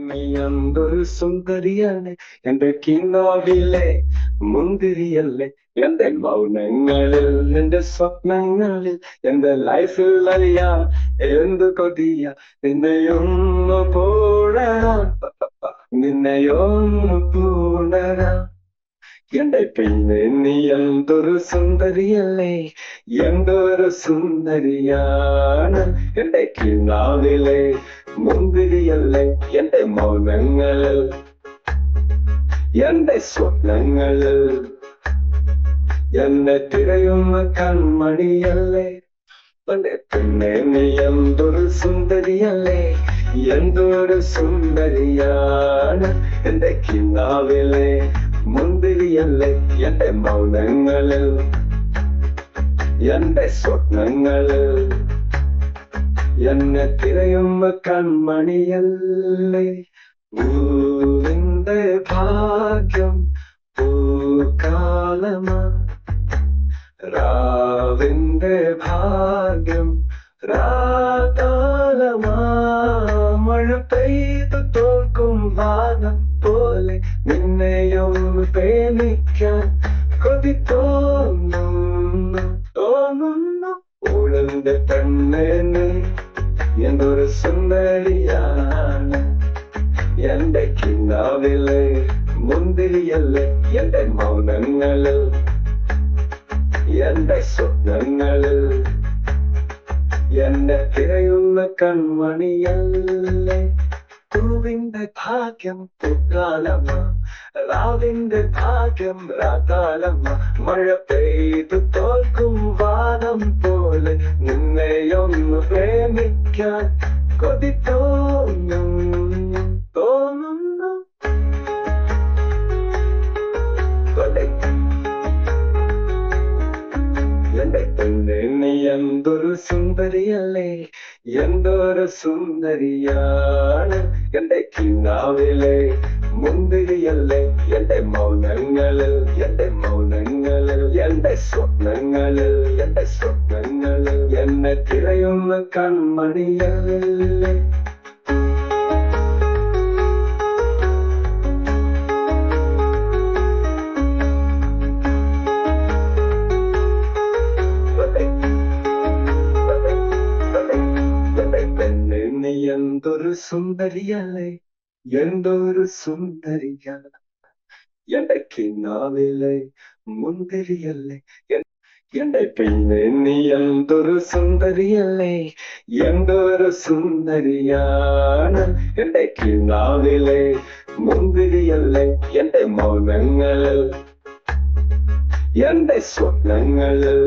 നീ എന്തൊരു സുന്ദരിയാണ് എന്റെ കിനാവിലെ മുന്തിരിയല്ലേ എന്റെ മൗനങ്ങളിൽ എന്റെ സ്വപ്നങ്ങളിൽ എന്റെ ലൈഫിൽ അറിയാൻ എന്ത് കൊതിയ നിന്നെയൊന്നു പൂണരാൻ നിന്നെയൊന്നു പൂണരാൻ എന്റെ പെണ്ണെ നീ എന്തൊരു സുന്ദരിയല്ലേ എന്തൊരു സുന്ദരിയാണ് എന്റെ കിനാവിലെ മുന്തിരിയല്ലേ എന്റെ മൗനങ്ങളിൽ എന്റെ സ്വപ്നങ്ങളിൽ എന്നെ തിരയുന്ന കൺമണിയല്ലേ എന്റെ പെണ്ണെ നീ എന്തൊരു സുന്ദരിയല്ലേ എന്തൊരു സുന്ദരിയാണ് എന്റെ കിനാവിലെ മുന്തിരിയല്ലേ എന്റെ മൗനങ്ങളിൽ എന്റെ സ്വപ്നങ്ങളിൽ എന്നെ തിരയുന്ന കൺമണിയല്ലേ പൂവിന്റെ ഭാഗ്യം പൂക്കാലമാ രാവിന്റെ ഭാഗ്യം രാതാലമാ മഴ പെയ്തു തോൽക്കും വാനം പോലെ നിന്നെയൊന്ന് പ്രേമിക്കാൻ കൊതി തോന്നുന്നു ഉളന്റെ പെണ്ണെ നീ എന്തൊരു സുന്ദരിയാണ് എന്റെ കിനാവിലെ മുന്തിരിയല്ലേ എന്റെ മൗനങ്ങളിൽ എന്റെ സ്വപ്നങ്ങളിൽ എന്നെ തിരയുന്ന കൺമണിയല്ലേ പൂവിന്റെ ഭാഗ്യം പൂക്കാലമ രാവിന്റെ ഭാഗ്യം രാതാലമ മഴ പെയ്തു തോൽക്കും വാനം പോലെ നിന്നെയൊന്ന് പ്രേമിക്കാൻ കൊതി തോന്നുന്നു എന്റെ പെണ്ണെ നീ എന്തൊരു സുന്ദരിയല്ലേ എന്തൊരു സുന്ദരിയാണ് എന്റെ കിനാവിലെ മുന്തിരിയല്ലേ എന്റെ മൗനങ്ങളിൽ എന്റെ മൗനങ്ങളിൽ എന്റെ സ്വപ്നങ്ങളിൽ എന്റെ സ്വപ്നങ്ങളിൽ എന്നെ തിരയുന്ന കൺമണിയല്ലേ നീ എന്തൊരു സുന്ദരിയല്ലേ എന്തൊരു സുന്ദരിയാണ് എന്റെ കിനാവിലെ മുന്തിരിയല്ലേ എന്റെ പെണ്ണെ നീ എന്തൊരു സുന്ദരിയല്ലേ എന്തൊരു സുന്ദരിയാണ് എന്റെ കിനാവിലെ മുന്തിരിയല്ലേ എന്റെ മൗനങ്ങളിൽ എന്റെ സ്വപ്നങ്ങളിൽ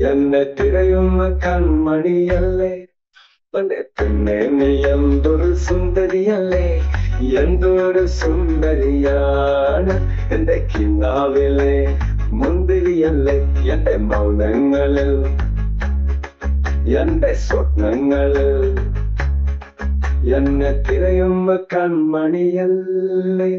എന്നെ തിരയുന്ന കൺമണിയല്ലേ എന്റെ പെണ്ണെ നീ എന്തൊരു സുന്ദരിയല്ലേ എന്തൊരു സുന്ദരിയാണ് എന്റെ കിനാവിലെ മുന്തിരിയല്ലേ എന്റെ മൗനങ്ങളിൽ എന്റെ സ്വപ്നങ്ങളിൽ എന്നെ തിരയുന്ന കൺമണിയല്ലേ